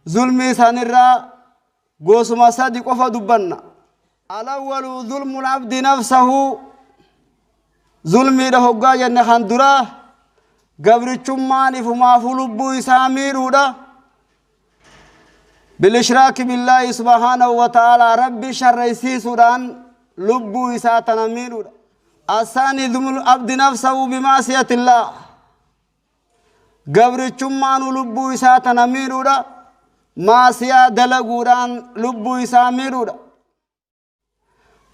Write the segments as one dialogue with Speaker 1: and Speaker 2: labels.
Speaker 1: ظلمي سانرا قوسما صادق وفدبنا الأول ظلم العبد نفسه ظلمي له قايا نخندرا قبر الشماني فما فلبو يساميرودا بالإشراك بالله سبحانه وتعالى ربي شر يسيسودان لبو يساتنا ميرودا الثاني ظلم العبد نفسه بمعصية الله قبر الشمان لبو يساتنا ميرودا معصية دلقودان لبو يساميرودا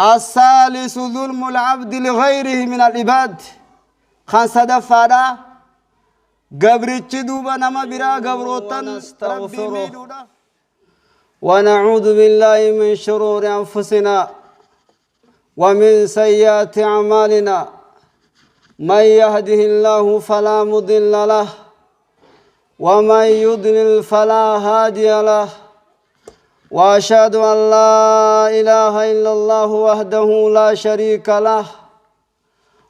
Speaker 1: الثالث ظلم العبد لغيره من العباد خمسة دفادا قبر الشدوبة نما برا قبروتن ربي ميدودا ونعوذ بالله من شرور أنفسنا ومن سيئات أعمالنا من يهده الله فلا مضل له ومن يضلل فلا هادي له وأشهد أن لا إله إلا الله وحده لا شريك له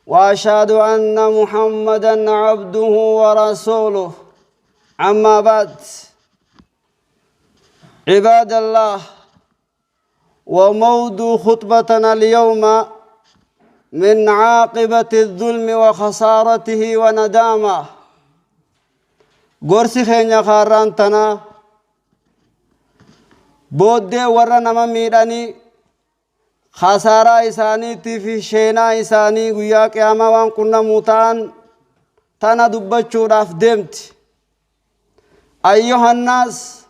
Speaker 1: وأشهد أن محمدا عبده ورسوله أما بعد عباد الله وموضوع خطبتنا اليوم من عاقبة الظلم وخسارته وندامه قرسي خينيا خارانتنا بودي ورنا ميداني خسارة إساني تفي شينا إساني قيا قياما وان كنا موتان تانا دبچو راف دمت أيها الناس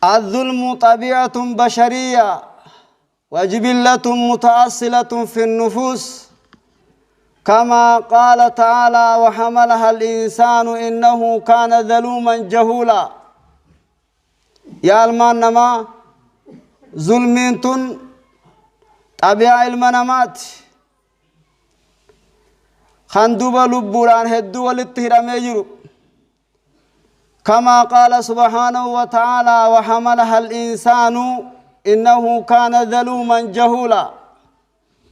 Speaker 1: الظلم طبيعة بشرية وجبلة متأصلة في النفوس كما قال تعالى وحملها الإنسان إنه كان ظلوما جهولا يا المانما ظلمينتون طبيعة المنامات خندوبة لبوران هدو والاتهرام يجرو كما قال سبحانه وتعالى وحملها الإنسان إنه كان ظلوما جهولا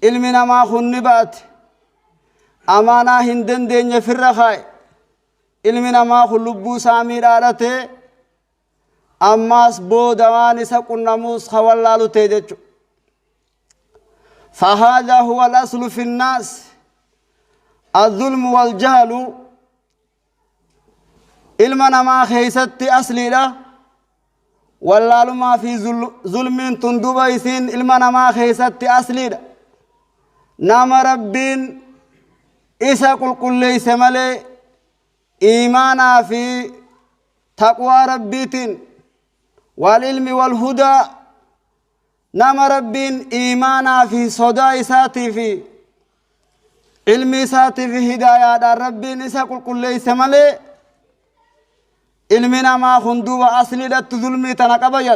Speaker 1: علمنا ما خنبات أمانا هندن دين في الرخاء علمنا ما خلبو سامير آلته أماس بودواني سكن نموس خوالالو تيجو فهذا هو الأصل في الناس الظلم والجهل علمنا ما خيست أصلي لا واللالو ما في ظلم تندوبا يسين علمنا ما خيست أصلي لا نام ربين إسا قل ليس ملي إيمانا في تقوى ربيتين والعلم والهدى نام ربين إيمانا في صدى ساتي في علم ساتي في هداية ربين إسا قل ليس ملي علمنا ما خندوب أصلي لت ظلمي تنقبيا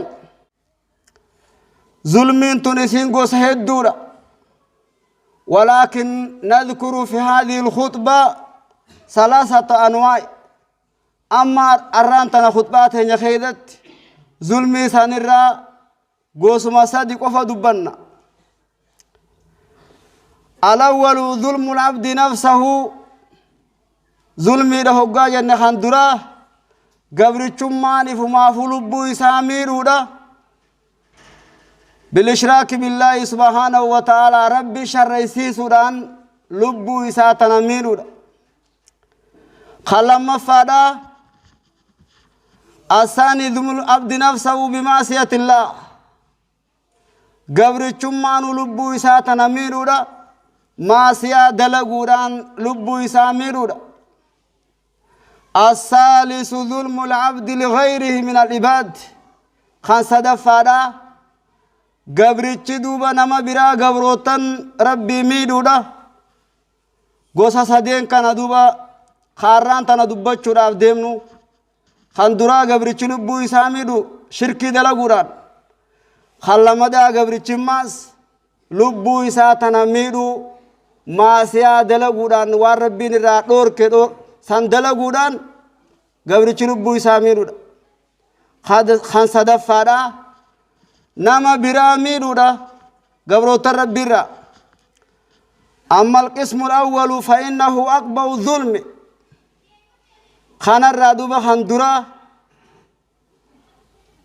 Speaker 1: ظلمي تنسين قوس هدورا ولكن نذكر في هذه الخطبة ثلاثة أنواع أما أرانتنا خطبات هي خيدت ظلمي سانرا قوسما صادق وفدبنا الأول ظلم العبد نفسه ظلمي له قايا نخندرا قبر الشماني فما فلبو يساميرودا بالإشراك بالله سبحانه وتعالى ربي شر يسيسودان لبو يساتنا ميرودا خلما فادا الثاني ظلم العبد نفسه بمعصية الله قبر الشمان لبو يساتنا ميرودا معصية دلقودان لبو يساميرودا الثالث ظلم العبد لغيره من العباد خمسة دفادا قبر الشدوبة نما برا قبروتن ربي ميدودا قوسا سدين كان دوبا خاران تنا دبچو راف ديمنو خندورا قبر الشلبو يساميدو شركي دلقودان خلما دا قبر الشماس لبو يساتنا ميدو ماسيا دلقودان والربي نرا دور كدو سندلقودان قبر الشلبو يساميدو خمسة دفادا نما براميرودا قبروت الربيرا أما القسم الأول فإنه أكبر ظلم خان الرادوبة خندرا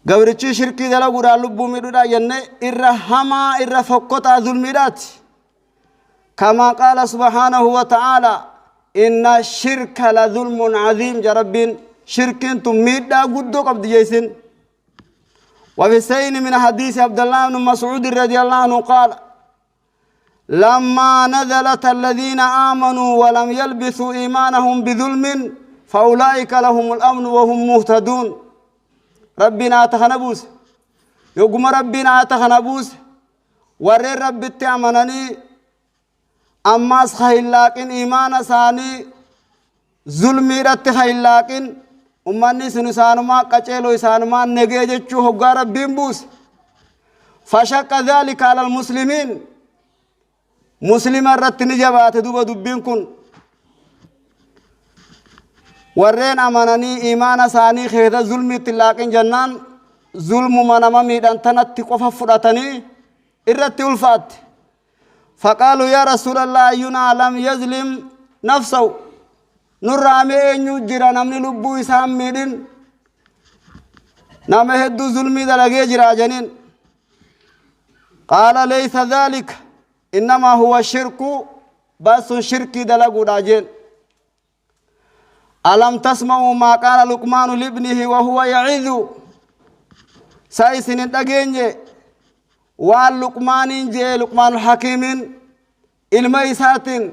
Speaker 1: gabrichi shirkii dalaguudha lubbuu midhuudha jenne irra hamaa irra fokkotaa zulmiidhaati كما قال سبحانه وتعالى إن الشرك لظلم عظيم جرب شرك تميد قدو قبض جيسن وفي السين من حديث عبد الله بن مسعود رضي الله عنه قال لما نزلت الذين آمنوا ولم يلبسوا إيمانهم بظلم فأولئك لهم الأمن وهم مهتدون ربنا تخنبوس يقوم ربنا تخنبوس ورر رب التعمنني أماس خيلاقين إيمان ثاني ظلمي رت خيلاقين أماني سنسانما قتلوا إسانما نجيجتشو هقار بيمبوس فشك ذلك على المسلمين مسلم رت نجبات دوبا دبين كن ورين أمانني إيمان ثاني خيدا ظلمي تلاقين جنان ظلم منما ميدان تنت قفا فراتني إرت الفات فقالوا يا رسول الله أينا لم يظلم نفسه نرامي نجرا نمني لبو إسام ميدين نامه هدو ظلمي دلقي جرا جنين قال ليس ذلك إنما هو الشرك بس شرك دلقو داجين ألم تسمعوا ما قال لقمان لابنه وهو يعظ سايسين دقينجي وان لقمان جي لقمان الحكيم علما إساتين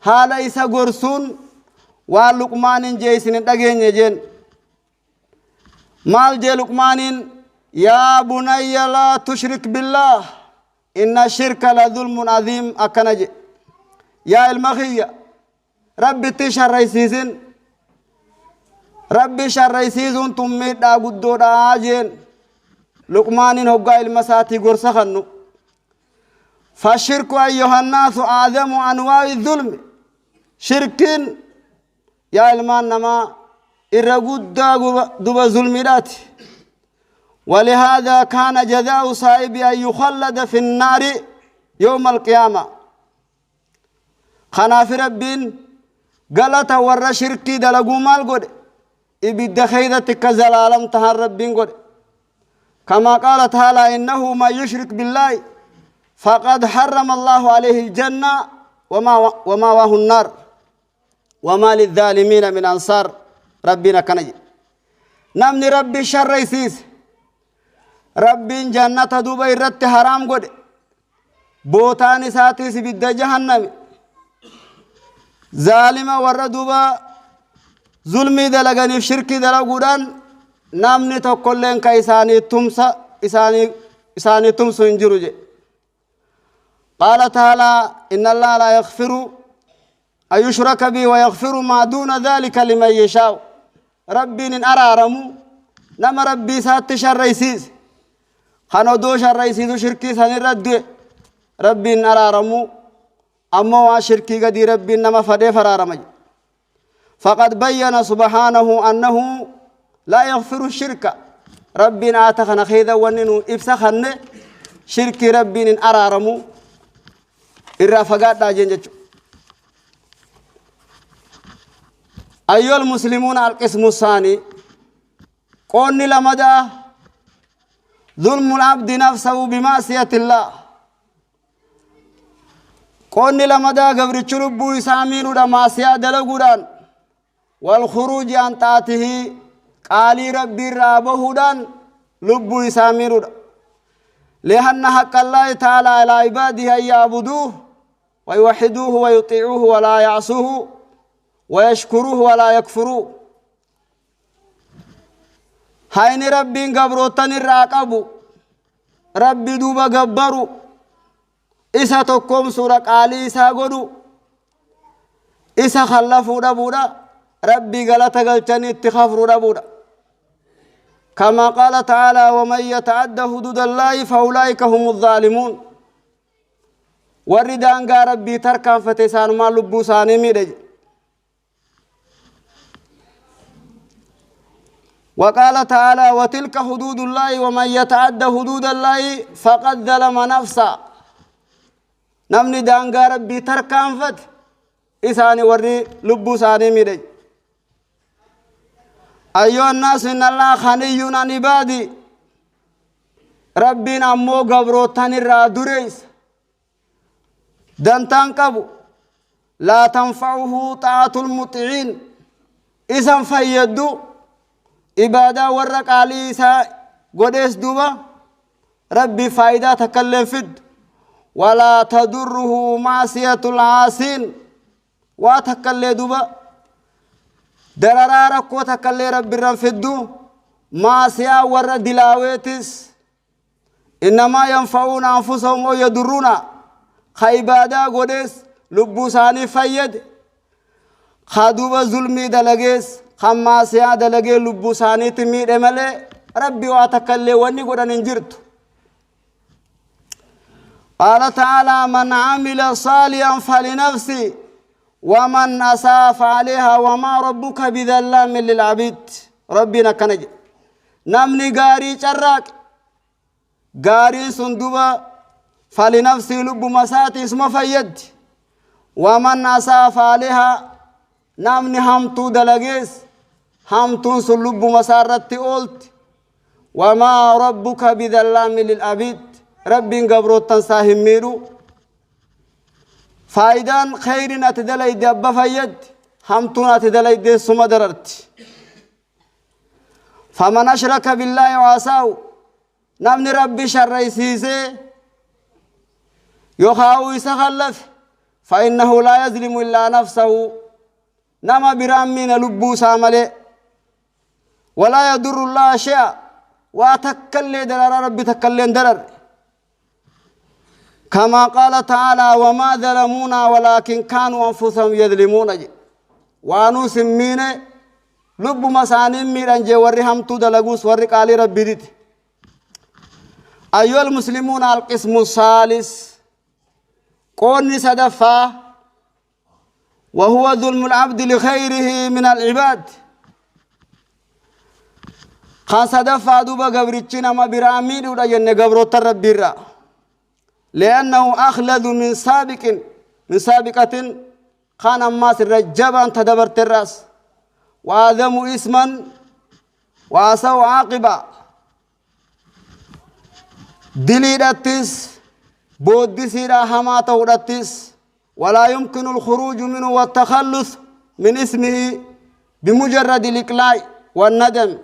Speaker 1: حال إسا قرسون وان لقمان جي سنين دقين جين مال جي لقمان يا بني لا تشرك بالله إن الشرك لظلم عظيم أكنج يا المخيّة ربي تشهر ريسيزين ربي شهر ريسيزون تميد دا قدو دا جين لقمان هقا المساتي قرسخنو فالشرك أيها الناس أعظم أنواع الظلم شركين يا إلمان نما إرقود دب ظلمات ولهذا كان جزاء صائب أن يخلد في النار يوم القيامة خناف ربين قالت ور شركي دلقو مال قد إبد خيدتك زلالم تهر ربين قد كما قال تعالى إنه ما يشرك بالله فقد حرم الله عليه الجنة وما واه النار وما للظالمين من أنصار ربنا كنجي نمني ربي شر يسيس ربي جنة دوبا الرت حرام قد بوتاني ساتيس بد جهنم ظالم ور دوبا ظلمي دلغني شركي دلغودان نامني تقولن كيساني تمسا إساني تمسو انجروج قال تعالى إن الله لا يغفر أن يشرك به ويغفر ما دون ذلك لمن يشاء ربي إن أرارمو نما ربي سات شر يسيس خانو دو شر يسيس شركي ساني رد ربي إن أرارمو أما شركي قدي ربي نما فدي فرارمج فقد بين سبحانه أنه لا يغفر الشرك ربنا آتخنا خيذا وننو إبسخن شرك ربنا أرارمو الرافقات دا جنجتشو أيها المسلمون القسم الثاني قولني لمدى ظلم العبد نفسه بمعصية الله قولني لمدى قبر تشربو يسامين ودا معصية دلقودان والخروج عن طاعته قالي ربي رابهودان لبو يساميرود لأن حق الله تعالى على عباده أن يعبدوه ويوحدوه ويطيعوه ولا يعصوه ويشكروه ولا يكفروه هاين ربي قبروتن الراقبو ربي دوبا قبرو إسا تقوم سورة قالي إسا قدو إسا خلفو دبودا ربي قلتا قلتني اتخافرو دبودا كما قال تعالى ومن يتعدى حدود الله فأولئك هم الظالمون وردان قال ربي تركان فتسان ما لبو ساني ميرج وقال تعالى وتلك حدود الله ومن يتعدى حدود الله فقد ظلم نفسه نمني دان قال ربي تركان فت إساني وري لبو ساني ميرج أيها الناس إن الله خني عن عبادي ربنا أمو قبروتان الرادريس دانتان قبو لا تنفعه طاعة المطيعين إذن فيدو إبادة ورق عليسا قدس دوبا ربي فايدة تكلم فد ولا تضره معصية العاسين واتكلم دوبا درارا ركو تكلم ربي رنفدو معصية ور دلاويتس إنما ينفعون أنفسهم ويضرون خيبادا قدس لبوساني فيد خادوبا ظلمي دلقيس خماسيا دلقي لبوساني تميد ملي ربي واتكلي وني قدن انجرت قال تعالى من عمل صالحا فلنفسي ومن أساء فعليها وما ربك بظلام للعبيد ربنا كنج نمني غاري چراك غاري سندوبا فلنفسي لب مساتي اسم فيد ومن أساء فعليها نمني همتو دلقيس همتون سلب مسارتي قلت وما ربك بظلام للعبيد رب قبروت تنساهم ميرو فايدان خير أتدلي دي أبا فيد همتون أتدلي دي سمدررت فمن أشرك بالله وعساو نمني ربي شريسيسي يخاو يسخلف فإنه لا يظلم إلا نفسه نما برامين لبو ساملي ولا يضر الله شيئا واتكلي درر ربي تكلين درر كما قال تعالى وما ظلمونا ولكن كانوا أنفسهم يظلمون وانو سمين لب مسانين ميران جي وري همتو دلقوس وري قالي ربي ديت أيها المسلمون القسم الثالث قوني صدفا وهو ظلم العبد لخيره من العباد خان صدفا دوبا قبرتشنا ما برامين ولا ين قبروت ربي را لأنه أخلذ من سابقة خان أماس الرجبان تدبرت الرأس وآدم اسما وأسوا عاقبا دليلتس بودسيرا هما تورتس ولا يمكن الخروج منه والتخلص من اسمه بمجرد الإقلاع والندم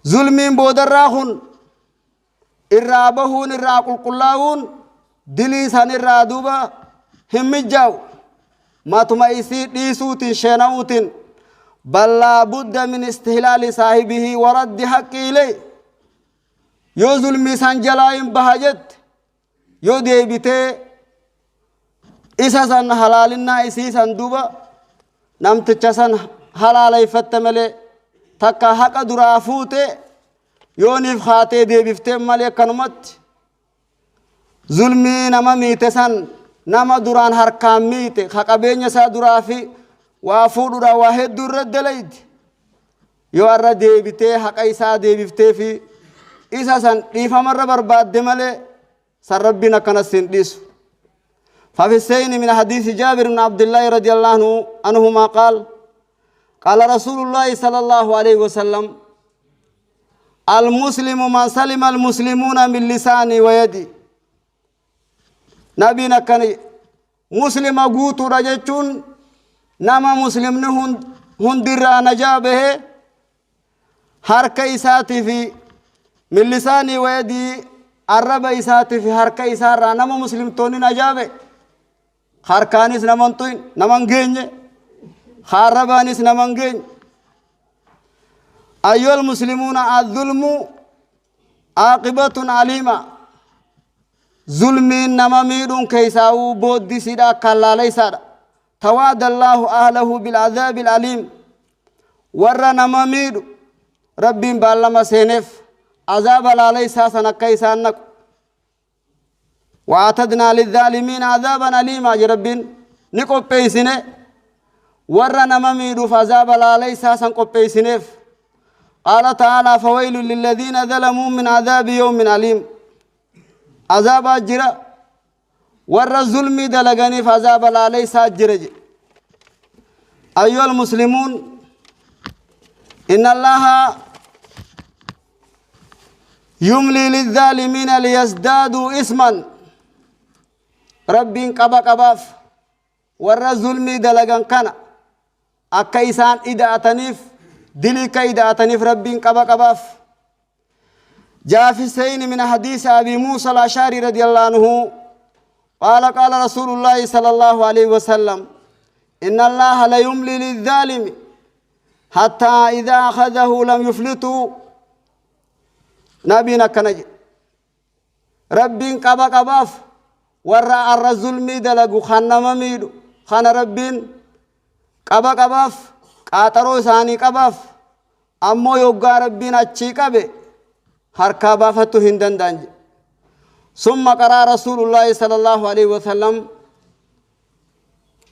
Speaker 1: ظلمين بودراهن إرابهون إراقل قلاون دليسان إرادوبا هم الجو ما تميسي ديسوت شنوت بل لا بد من استهلال صاحبه ورد حق إليه يو ظلمي سنجلاين بهجت يو ديبته إسا سن حلالنا إسي سندوبا نمتچسن حلالي فتملي تكا حق درافوته يونيف خاتي ديبفته ملي كنمت ظلمي نما ميتسن نما دران حركام ميته خقبين يسا درافي وافود را واحد در دليد يو أرى ديبته حق إسا ديبفته في إسا سن إيفا مرة برباد دملي سر ربنا كنسين ديسو ففي السين من حديث جابر بن عبد الله رضي الله عنهما قال رسول الله صلى الله عليه وسلم المسلم من سلم المسلمون من لساني ويدي نبينا كان مسلم قوت رجتون نما مسلم هندر نجابه حركة إساتي في من لساني ويدي الرب إساتي في حركة إسارة نما مسلم توني نجابه خاركانيس نمانتوين نمانجيني خاربانيس نمانجين أيها المسلمون الظلم عاقبة عليمة ظلمين نماميرون كيساو بودي سيدا كلا ليسا توعد الله أهله بالعذاب العليم ورى نمامير ربي بالما سينف عذاب لا ليسا سنكيسا نك وعتدنا للظالمين عذابا أليما جربين نكو بيسنه ورى نمامير فعذاب لا ليسا سنكو بيسنف قال تعالى فويل للذين ظلموا من عذاب يوم عليم عذاب أجرى ورى الظلم دلغني فعذاب لا ليس أجرى أيها المسلمون إن الله يملي للظالمين ليزدادوا إثما رب قبا قباف ور ظلمي دلغان كان أكيسان إداتنيف دلي كإداتنيف رب قبا قباف جاء في السين من حديث أبي موسى الأشعري رضي الله عنه قال قال رسول الله صلى الله عليه وسلم إن الله لا يملي للظالم حتى إذا أخذه لم يفلته نبينا كنج رب قبا قباف ورا الرزل ميدلغو خنما ميدو خان رب قبا قباف قاطرو ثاني قباف امو يوغا ربنا اچي قبه حركا بافتو هندن دانج ثم قرأ رسول الله صلى الله عليه وسلم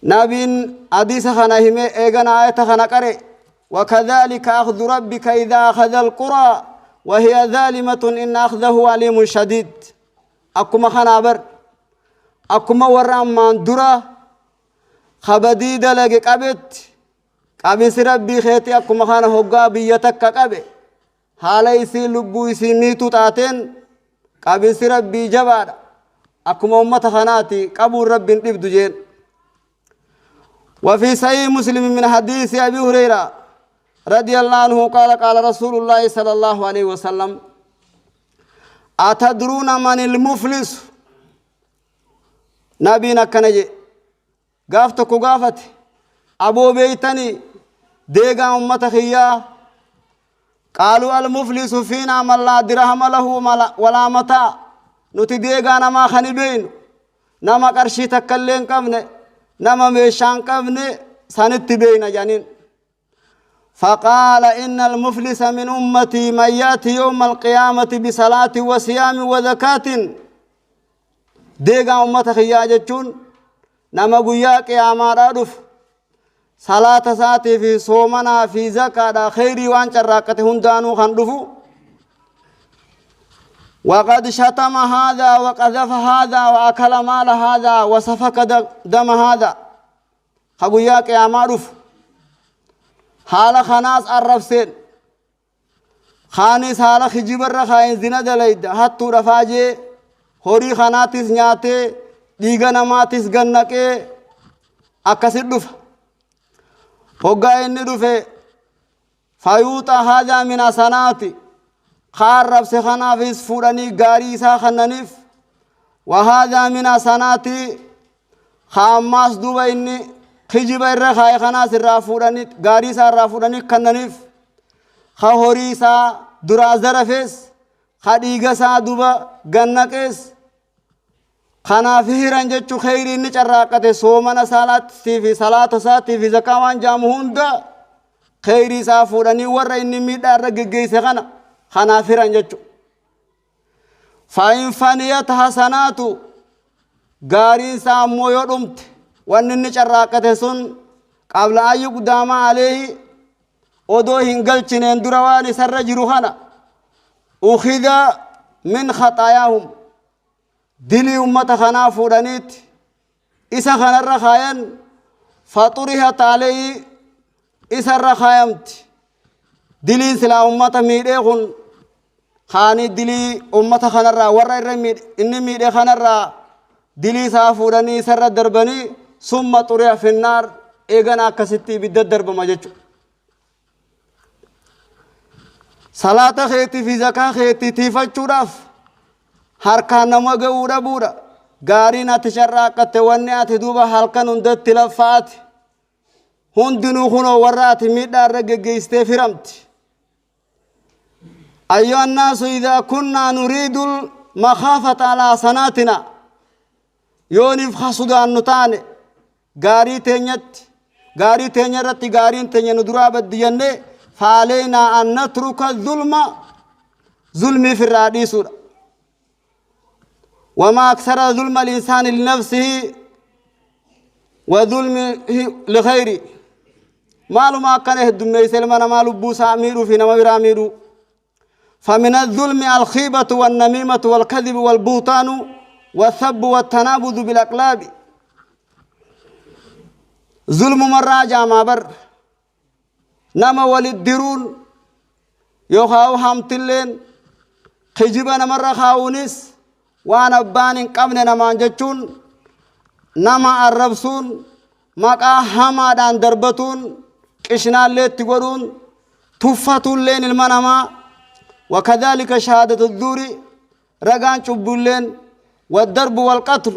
Speaker 1: نبين حديث خنهم ايغن آية خنقره وكذلك أخذ ربك إذا أخذ القرى وهي ظالمة إن أخذه عليم شديد أكما خنابر أكما ورام من درا خبدي دلق قبت قبس ربي خيتي أكما خانا هقا بيتك قبه حالي سي لبو سي ميتو تاتين قبس ربي جبار أكما أمت خناتي قبو رب نبدو جين وفي صحيح مسلم من حديث أبي هريرة رضي الله عنه قال قال رسول الله صلى الله عليه وسلم أتدرون من المفلس نبينا كنجي قافتك قافت أبو بيتني ديغا أمت خيا قالوا المفلس فينا من لا درهم له ولا متاع نتي ديغا نما خنبين نما قرشي تكلين قبن نما ميشان قبن سنت بين جانين فقال إن المفلس من أمتي من يأتي يوم القيامة بصلاة وصيام وزكاة ديغا أمت خياجتون نما قياك يا مارادف صلاة ساتي في صومنا في زكاة خيري وان شراكة هندانو خندفو وقد شتم هذا وقذف هذا وأكل مال هذا وسفك دم هذا خبياك يا معروف حال خناس الرفسين خانس حال خجبر خاين زنا دليد حتى رفاجي هوري خناتيس نياتي ديغا نماتيس غنكي أكسر دف هقا إني دفه فيوتا هذا من سناتي خار رفس خنافيس فوراني غاريسا خننيف وهذا من سناتي خاماس دوبا إني خجب الرا خاي خناس الرافوراني غاريسا الرافوراني خننيف خوريسا درازرفس خديغسا دوبا غنكس خنافه رنجچو خيري نچراقته سومنا صلاه في صلاه ساتي في زكاوان جامهوندا خيري سافوراني ور اني ميدار گگيسه خنافه رنجچو فاين فانيت حسناتو غارين سامو يدمت ونن چراقته سن قبل اي قدام عليه اودو هنگلچنن درواني سرجرو خنا اخذ من خطاياهم دلي أمة خنا فورانيت إسا خنا الرخاين فطرها عليه إسا الرخايمت دلي سلا أمة ميدهن خاني دلي أمة خنا الرا ورا الرميد إني ميده خنا الرا دلي سافوراني سر دربني ثم طرها في النار إيغانا كستي بد درب مججو صلاة خيتي في زكاة خيتي تيفچو راف harka nama gauda buda gari na tisharaqate wanne ati duba halkan unda tilafat hundinu khuno warati midar geggeiste firamti ayyuha an-nas idha kunna nuridu makhafata ala sanatina yonif khasudan nutane gari tenyarati garin tenya nudura badiyanne faleena an natruka dhulma zulmi fi radisura وما أكثر ظلم الإنسان لنفسه وظلمه لغيره مالو ما كان يهدم يسلمنا مالو بوسا أميرو في نمبر أميرو فمن الظلم الخيبة والنميمة والكذب والبوطان والثب والتنابذ بالأقلاب ظلم مراجع ما بر نما والدرون يخاو همتلين خجبنا مرة خاونس وانا بان قبنا نمان جتون نما الربسون مقا حمادان دربتون كشنا اللي تقولون تفتون لين المنما وكذلك شهادة الزور رقان شبولين والضرب والقتل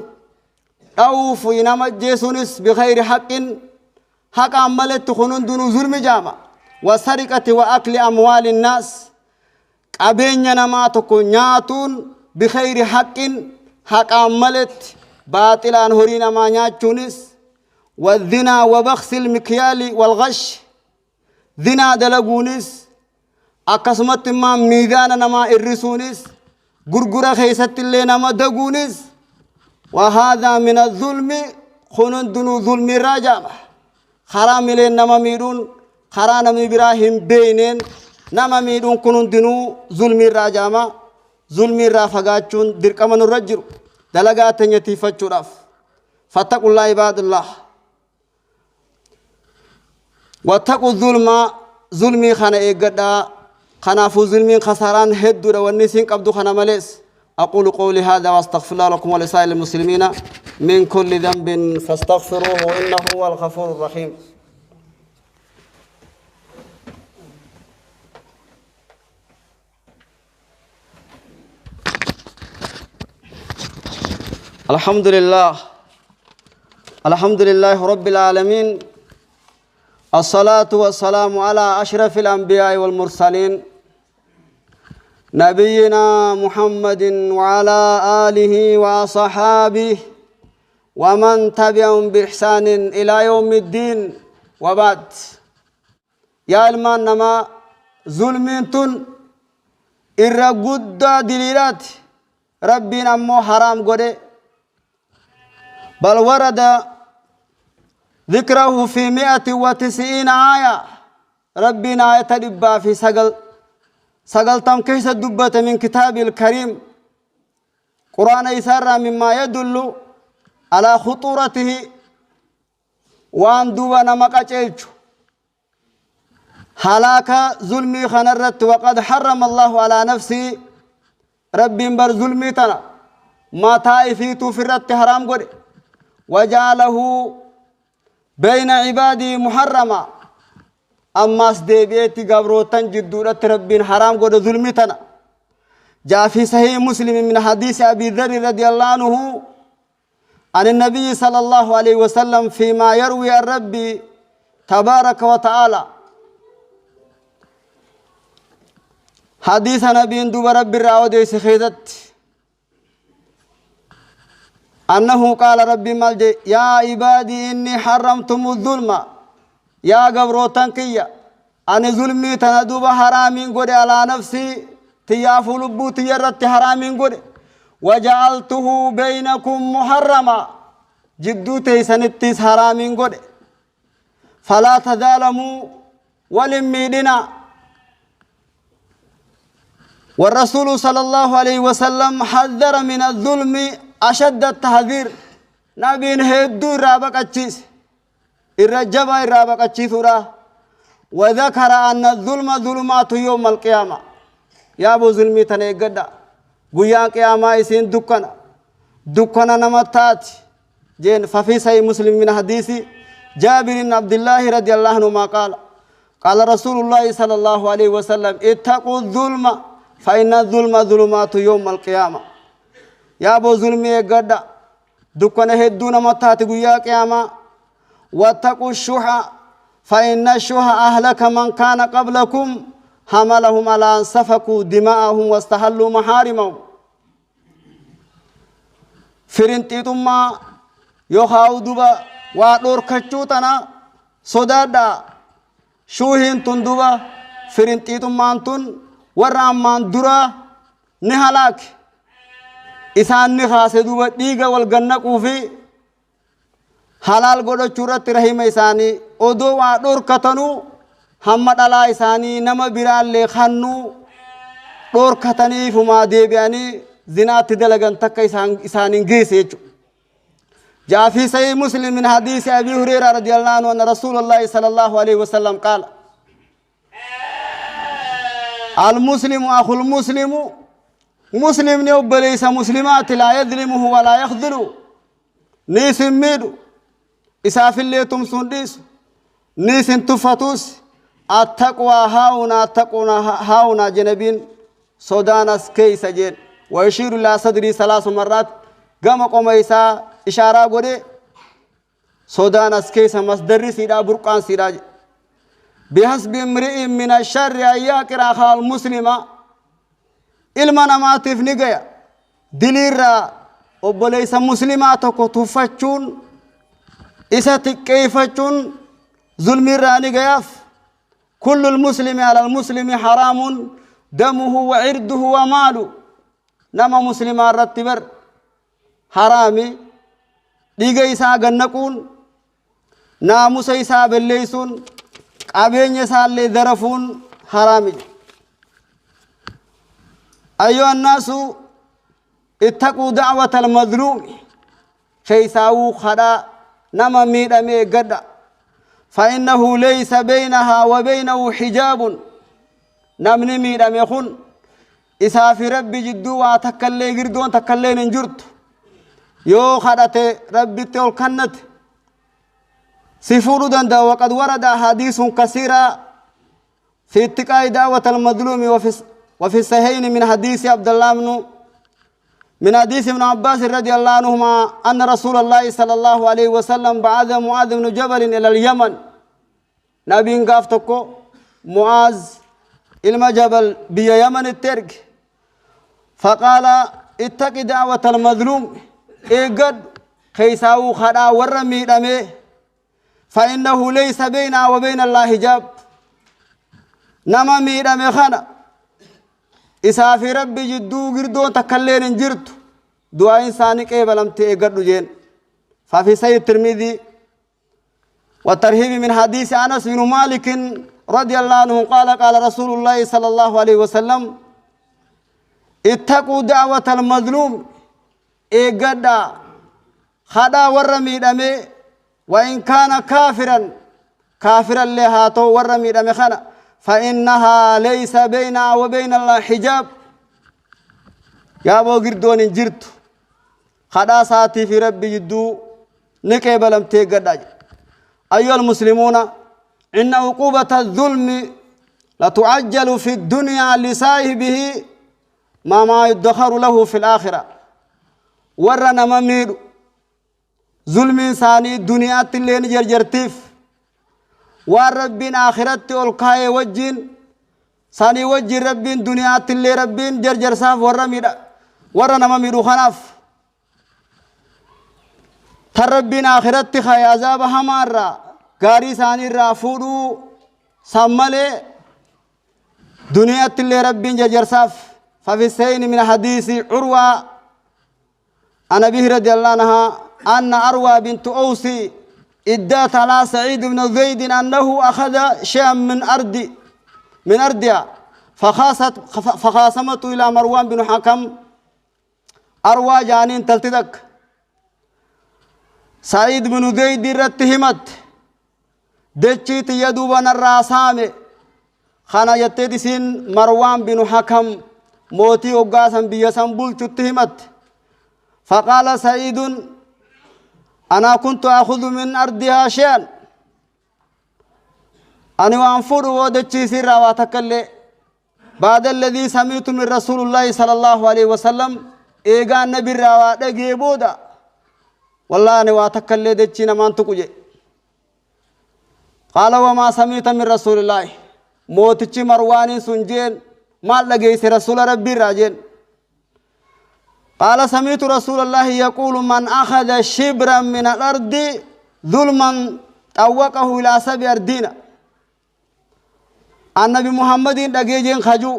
Speaker 1: أو في نما جيسونس بغير حق حق عملت تخنون دون ظلم جامع وسرقة وأكل أموال الناس قبين نما تكون بخير حق حق عملت باطل هورينا ما نياتشونس والذنا وبخس المكيال والغش ذنا دلقونس أقسمت ما ميزان نما إرسونس غرغرة خيست اللي نما دقونس وهذا من الظلم خنون دنو ظلم الراجامة خرام لين نما ميرون خرانا إبراهيم بينين نما ميرون خنون دنو ظلم الراجامة ظلم الرافقاتشون دركمن الرجل دلقات يتيفتشو راف فاتقوا الله عباد الله واتقوا الظلم ظلمي خانا إيقادا خانا فو ظلمي خساران هدو والنسين قبضو خانا مليس أقول قولي هذا واستغفر الله لكم ولسائر المسلمين من كل ذنب فاستغفروه إنه هو الغفور الرحيم الحمد لله رب العالمين الصلاة والسلام على أشرف الأنبياء والمرسلين نبينا محمد وعلى آله وصحابه ومن تبعهم بإحسان إلى يوم الدين وبعد يا المان نما ظلمتن إرقود دليلات ربنا مو حرام قده بل ورد ذكره في 190 آية ربنا يتدبى في سقل تمكيس الدبة من كتاب الكريم قرآن يسر مما يدل على خطورته وان دوبنا مقاچيچ هلاك ظلمي خنرت وقد حرم الله على نفسه رب بر ظلمي تنا ما تائفيتو فرت حرام قد وجعله بين عبادي محرما أما سديبيتي قبروتان جدورة ربين حرام قد ظلمتنا جاء في صحيح مسلم من حديث أبي ذر رضي الله عنه عن النبي صلى الله عليه وسلم فيما يروي الرب تبارك وتعالى حديث نبي دوب رب الرعود سخيدت أنه قال ربي مالجي يا عبادي إني حرمتم الظلم يا قبروتان كيا أنا ظلمي تندوب حرامين قد على نفسي تيافو لبو تيرت حرامين قد وجعلته بينكم محرما جدو تيسنتيس حرامين قد فلا تظالموا ولميدنا والرسول صلى الله عليه وسلم حذر من الظلم أشد التحذير نبين هدو رابق أتشيس الرجبة رابق أتشيثورا وذكر أن الظلم ظلمات يوم القيامة يا أبو ظلمي تنيقدا قيان قيامة يسين دكنا نمتات جين ففي صحيح مسلم من حديث جابر بن عبد الله رضي الله عنه ما قال رسول الله صلى الله عليه وسلم اتقوا الظلم فإن الظلم ظلمات يوم القيامة يا أبو ظلمي قد دكنا هدونا متات قيا قيامة واتقوا الشح فإن الشح أهلك من كان قبلكم حملهم على أن سفكوا دماءهم واستحلوا محارمهم فرنتيتم يخاو دوبا وادور كچوتنا صدادا شوهين تندوبا فرنتيتم أنتن ورمان درا نهلاك إسان نخاس دوبا ديغا والغنقو في حلال قدو چورت رحيم إساني ودو وادور كتنو حمد على إساني نما برال لخنو دور كتني فما ديبياني زنات دلغن تك إساني غيسي جاء في صحيح مسلم من حديث أبي هريرة رضي الله عنه أن رسول الله صلى الله عليه وسلم قال المسلم أخو المسلم مسلم نيوب ليس مسلمات لا يظلمه ولا يخذله نيس ميدو إساف اللي تمسون ديس نيس تفتوس التقوى هاونا جنبين سودانس كيس جين ويشير إلى صدري 3 مرات قام قوم إسا إشارة قولي سودانس كيس مصدر سيدا برقان سيدا بحسب امرئ من الشر أن يكره أخاه المسلم إلما ما تفنقيا دليرا وبليس مسلماتك تفتشون إسا تكيفتشون ظلم راني قياف كل المسلم على المسلم حرام دمه وعرضه وماله نما مسلم الرتبر حرامي ديغا إسا غنقون ناموس إسا بليسون قابين يسال لي ذرفون حرامي أيها الناس اتقوا دعوة المظلوم كيساو خدا نما ميدامي قدا فإنه ليس بينها وبينه حجاب نمني ميدامي خن إسا في ربي جدو واتكالي قردون تكالي ننجرت يو خدت ربي تول كنت سفور دندا وقد ورد حديث كثيرة في اتقاء دعوة المظلوم وفي الصحيحين من حديث عبد الله من حديث ابن عباس رضي الله عنهما أن رسول الله صلى الله عليه وسلم بعث معاذ بن جبل إلى اليمن نبي قافتكو معاذ إلما جبل بي يمن الترك فقال اتق دعوة المظلوم إيقد خيساو خدا ورمي دمي فإنه ليس بينها وبين الله حجاب نما ميدمي خنا إسا في ربي جدو قردون تكلين انجرت دعاء إنساني قيبلم تيقرد جين ففي سيد الترمذي والترهيب من حديث أنس بن مالك رضي الله عنه قال رسول الله صلى الله عليه وسلم اتقوا دعوة المظلوم إيقرد خدا ورمي دمي وإن كان كافرا لهاتو ورمي دمي خنا فإنها ليس بينها وبين الله حجاب يا أبو قردون جرت خدا ساتي في ربي جدو نكيبلم تيقداج أيها المسلمون إن عقوبة الظلم لتعجل في الدنيا لصاحبه ما يدخر له في الآخرة ورنا ممير ظلم إنساني الدنيا تلين جرجرتيف والربين آخرت والكاي وجين ساني وجي ربين دنيا تلي ربين جرجر صاف ورنا ممير خلاف تربين آخرت خاي عذاب همارا غاري ساني رافودو سمالي دنيا تلي ربين جرجر صاف ففي السين من حديث عروة أنا به رضي الله عنها أن أروى بنت أوسي إدات على سعيد بن زيد أنه أخذ شيئا من أرضها فخاصمته إلى مروان بن حكم أروى جانين تلتدك سعيد بن زيد رتهمت دجيت يدوبنا الراسام خانا يتدسين مروان بن حكم موتي وقاسا بيسان بلت اتهمت فقال سعيد أنا كنت أخذ من أرضها شيئا أنا وأنفر ودتشي سرا واتكلي بعد الذي سمعت من رسول الله صلى الله عليه وسلم إيغا النبي الروا دغي بودا والله أنا واتكلي دتشي نمان تكوجي قال وما سمعت من رسول الله موتشي مرواني سنجين ما لغي رسول ربي راجين قال سمعت رسول الله يقول من أخذ شبرا من الأرض ظلما طوقه إلى 7 أرضين النبي محمد دقيجين خجو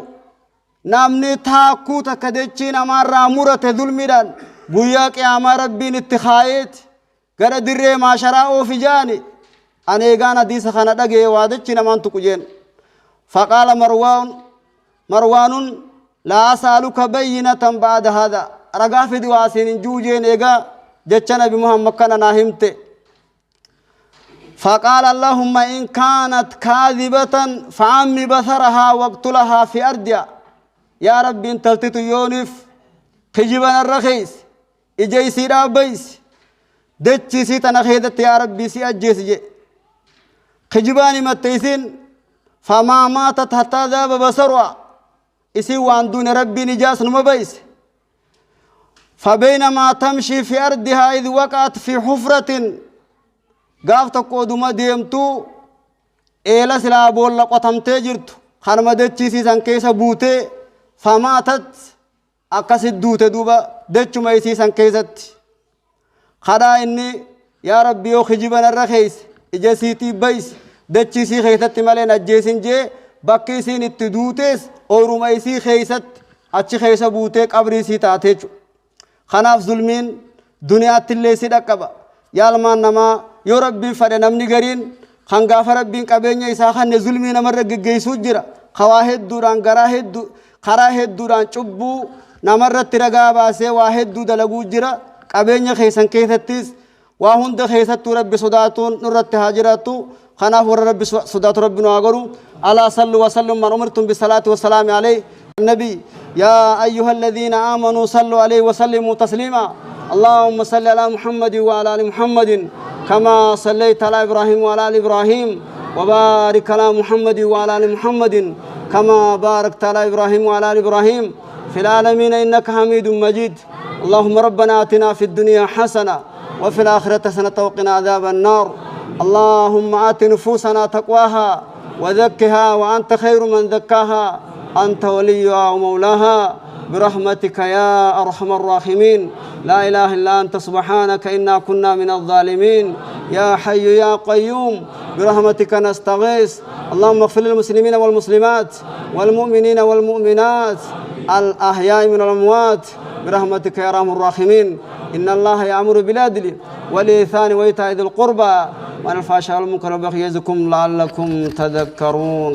Speaker 1: نامني تاكو تكدتشين أمارا مرة ظلمدان بياك يا أمار ربين اتخايت قد دري ما شراءه في جاني أنا إيقانا ديس خانا دقي وادتشين أمان تكجين فقال مروان لا أسألك بينة بعد هذا رقا في دواسين جوجين إيقا جتشنا بمحمد كان ناهمت فقال اللهم إن كانت كاذبة فعمي بثرها واقتلها في أرضها يا رب انت تلتت يونف خجبنا الرخيص إجي سيرا بيس دتشي سيتنا خيدت يا ربي سي أجيس جي خجباني متيسين فما ماتت حتى ذاب بصرها إسي وان دون ربي نجاس نمبيس فبينما تمشي في أرضها إذ وقعت في حفرة قافت قودما ديمتو إيلا سلا بولا قطمتي جرتو خانما دتشي سيسان كيسا بوتي فماتت أكاسد دوتي دوبا دتشو ما يسيسان كيست خدا إني يا ربي يو خجبنا الرخيس إجاسيتي بيس دتشي سي خيست مالين أجيسين جي بكي سين اتدوتيس أورو ما يسي خيست أچي خيسا بوتيك أبري سي تاتيچو خناف ظلمين دنيا تلي سي دقبا يالمان نما يو ربي فده نمني غرين خنغاف ربين قبينيا إسا خان ظلمي نمر گيسو جرا خواهد دوران غراهد خراهد دوران چبو نمر ترغا باسي واحد دو دلغو جرا قبينيا خيسن كيثتيس واهند خيثت ربي صداتون نرت هاجراتو خناف ربي صدات ربي نواغرو على صلوا وسلم من أمرتم بالصلاة والسلام عليه النبي يا أيها الذين آمنوا صلوا عليه وسلموا تسليما اللهم صل على محمد وعلى آل محمد كما صليت على إبراهيم وعلى آل إبراهيم وبارك على محمد وعلى آل محمد كما باركت على إبراهيم وعلى آل إبراهيم في العالمين إنك حميد مجيد اللهم ربنا آتنا في الدنيا حسنة وفي الآخرة حسنة وقنا عذاب النار اللهم آت نفوسنا تقواها وزكها وأنت خير من زكاها أنت وليها ومولاها برحمتك يا أرحم الراحمين لا إله إلا أنت سبحانك إنا كنا من الظالمين يا حي يا قيوم برحمتك نستغيث اللهم اغفر للمسلمين والمسلمات والمؤمنين والمؤمنات الأحياء من الأموات برحمتك يا أرحم الراحمين إن الله يأمر بالعدل والإحسان وإيتاء ذي القربى وعن الفحشاء والمنكر والبغي يعظكم لعلكم تذكرون